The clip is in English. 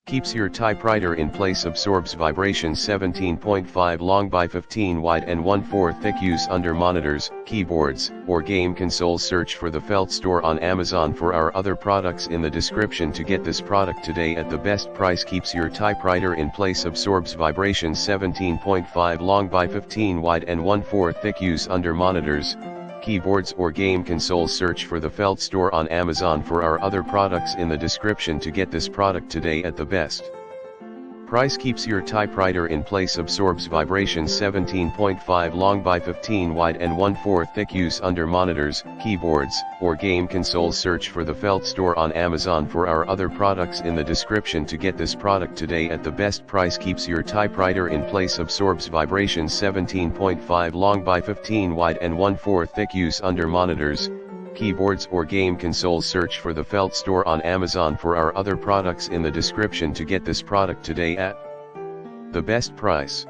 Keeps your typewriter in place, absorbs vibration, 17.5 long by 15 wide and 1/4 thick. Use under monitors, keyboards, or game consoles. Search for the Felt Store on Amazon for our other products in the description to get this product today at the best price. Keeps your typewriter in place, absorbs vibration, 17.5 long by 15 wide and 1/4 thick. Use under monitors, keyboards, or game consoles. Search for the Felt Store on Amazon for our other products in the description to get this product today at the best price. Keeps your typewriter in place, absorbs vibration, 17.5 long by 15 wide and 1/4 thick. Use under monitors, keyboards, or game consoles. Search for the Felt Store on Amazon for our other products in the description to get this product today at the best price. Keeps your typewriter in place, absorbs vibration, 17.5 long by 15 wide and 1/4 thick. Use under monitors, keyboards, or game consoles. Search for the Felt Store on Amazon for our other products in the description to get this product today at the best price.